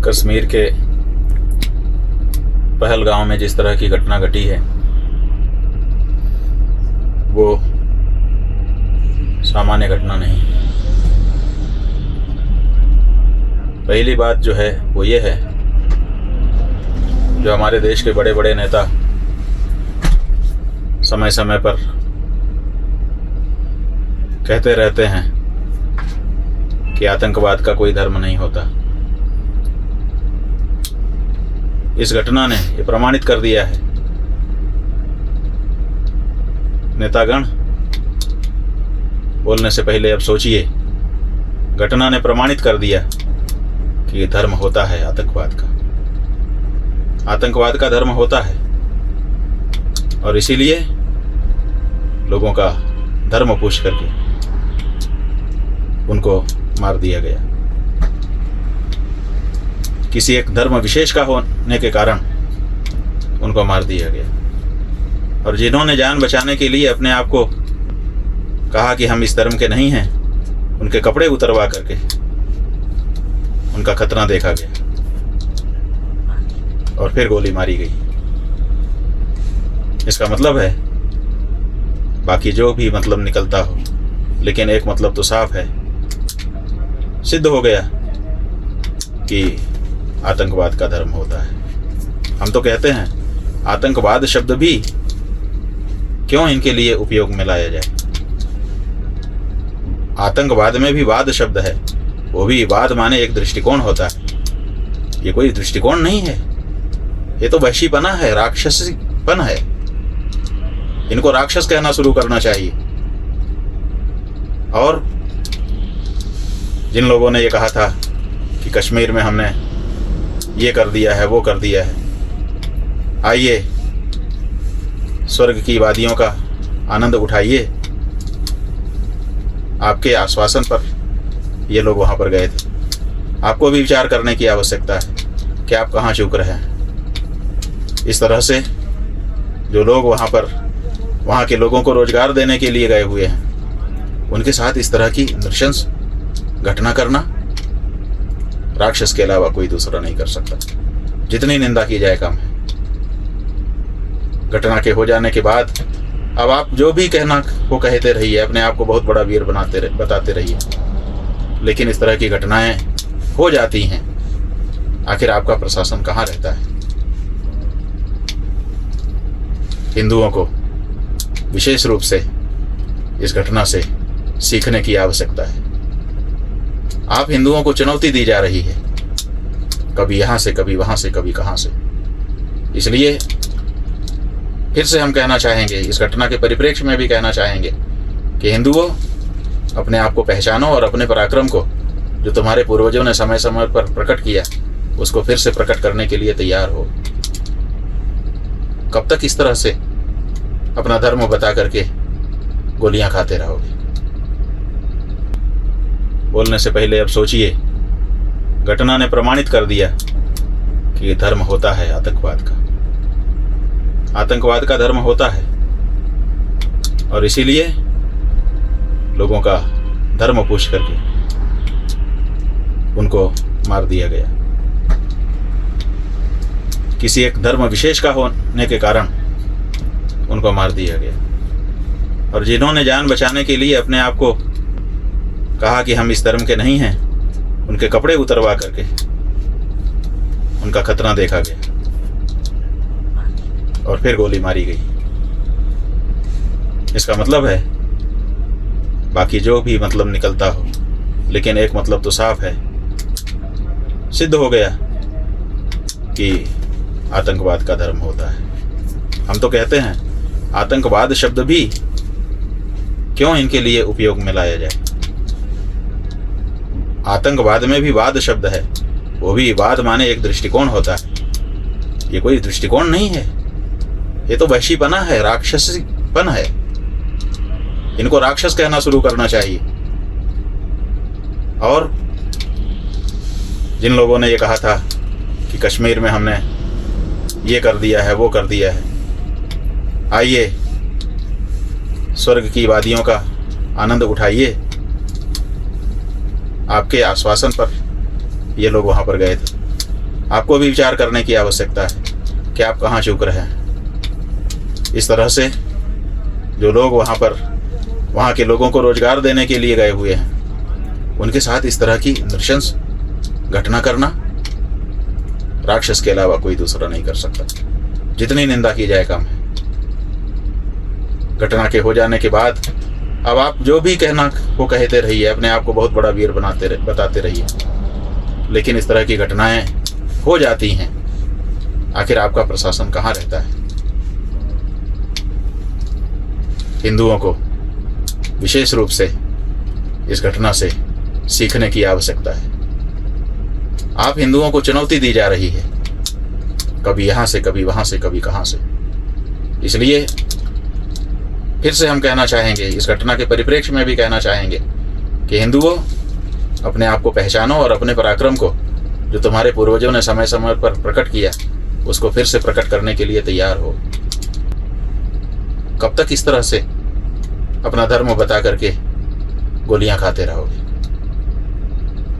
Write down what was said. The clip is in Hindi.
कश्मीर के पहलगाम में जिस तरह की घटना घटी है वो सामान्य घटना नहीं। पहली बात जो है वो ये है, जो हमारे देश के बड़े बड़े नेता समय समय पर कहते रहते हैं कि आतंकवाद का कोई धर्म नहीं होता। इस घटना ने ये प्रमाणित कर दिया है। नेतागण, बोलने से पहले अब सोचिए। घटना ने प्रमाणित कर दिया कि ये धर्म होता है आतंकवाद का। आतंकवाद का धर्म होता है और इसीलिए लोगों का धर्म पूछ करके उनको मार दिया गया। किसी एक धर्म विशेष का होने के कारण उनको मार दिया गया। और जिन्होंने जान बचाने के लिए अपने आप को कहा कि हम इस धर्म के नहीं हैं, उनके कपड़े उतरवा करके उनका खतना देखा गया और फिर गोली मारी गई। इसका मतलब है, बाकी जो भी मतलब निकलता हो, लेकिन एक मतलब तो साफ है, सिद्ध हो गया कि आतंकवाद का धर्म होता है। हम तो कहते हैं आतंकवाद शब्द भी क्यों इनके लिए उपयोग में लाया जाए। आतंकवाद में भी वाद शब्द है, वो भी वाद माने एक दृष्टिकोण होता है। ये कोई दृष्टिकोण नहीं है, ये तो वहशीपना है, राक्षसीपन है। इनको राक्षस कहना शुरू करना चाहिए। और जिन लोगों ने ये कहा था कि कश्मीर में हमने ये कर दिया है, वो कर दिया है, आइए स्वर्ग की वादियों का आनंद उठाइए। आपके आश्वासन पर ये लोग वहाँ पर गए थे। आपको भी विचार करने की आवश्यकता है कि आप कहाँ चूक रहे हैं। इस तरह से जो लोग वहाँ के लोगों को रोजगार देने के लिए गए हुए हैं, उनके साथ इस तरह की नृशंस घटना करना राक्षस के अलावा कोई दूसरा नहीं कर सकता। जितनी निंदा की जाए कम है। घटना के हो जाने के बाद अब आप जो भी कहना वो कहते रहिए, अपने आप को बहुत बड़ा वीर बताते रहिए, लेकिन इस तरह की घटनाएं हो जाती हैं। आखिर आपका प्रशासन कहाँ रहता है? हिंदुओं को विशेष रूप से इस घटना से सीखने की आवश्यकता है। आप हिंदुओं को चुनौती दी जा रही है, कभी यहाँ से, कभी वहाँ से, कभी कहाँ से। इसलिए फिर से हम कहना चाहेंगे, इस घटना के परिप्रेक्ष्य में भी कहना चाहेंगे कि हिंदुओं, अपने आप को पहचानो और अपने पराक्रम को, जो तुम्हारे पूर्वजों ने समय समय पर प्रकट किया, उसको फिर से प्रकट करने के लिए तैयार हो। कब तक इस तरह से अपना धर्म बता करके गोलियां खाते रहोगे? बोलने से पहले अब सोचिए। घटना ने प्रमाणित कर दिया कि ये धर्म होता है आतंकवाद का। आतंकवाद का धर्म होता है और इसीलिए लोगों का धर्म पूछ करके उनको मार दिया गया। किसी एक धर्म विशेष का होने के कारण उनको मार दिया गया। और जिन्होंने जान बचाने के लिए अपने आप को कहा कि हम इस धर्म के नहीं हैं, उनके कपड़े उतरवा करके उनका खतना देखा गया और फिर गोली मारी गई। इसका मतलब है, बाकी जो भी मतलब निकलता हो, लेकिन एक मतलब तो साफ है, सिद्ध हो गया कि आतंकवाद का धर्म होता है। हम तो कहते हैं आतंकवाद शब्द भी क्यों इनके लिए उपयोग में लाया जाए। आतंकवाद में भी वाद शब्द है, वो भी वाद माने एक दृष्टिकोण होता है। ये कोई दृष्टिकोण नहीं है, ये तो वहशीपना है, राक्षसीपन है। इनको राक्षस कहना शुरू करना चाहिए। और जिन लोगों ने ये कहा था कि कश्मीर में हमने ये कर दिया है, वो कर दिया है, आइए स्वर्ग की वादियों का आनंद उठाइए। आपके आश्वासन पर ये लोग वहाँ पर गए थे। आपको भी विचार करने की आवश्यकता है कि आप कहाँ चूक रहे हैं। इस तरह से जो लोग वहाँ के लोगों को रोजगार देने के लिए गए हुए हैं, उनके साथ इस तरह की नृशंस घटना करना राक्षस के अलावा कोई दूसरा नहीं कर सकता। जितनी निंदा की जाए कम है। घटना के हो जाने के बाद अब आप जो भी कहना वो कहते रहिए, अपने आप को बहुत बड़ा वीर बताते रहिए, लेकिन इस तरह की घटनाएं हो जाती हैं, आखिर आपका प्रशासन कहाँ रहता है? हिंदुओं को विशेष रूप से इस घटना से सीखने की आवश्यकता है। आप हिंदुओं को चुनौती दी जा रही है, कभी यहाँ से, कभी वहाँ से, कभी कहाँ से। इसलिए फिर से हम कहना चाहेंगे, इस घटना के परिप्रेक्ष्य में भी कहना चाहेंगे कि हिंदुओं, अपने आप को पहचानो और अपने पराक्रम को, जो तुम्हारे पूर्वजों ने समय समय पर प्रकट किया, उसको फिर से प्रकट करने के लिए तैयार हो। कब तक इस तरह से अपना धर्म बता करके गोलियां खाते रहोगे?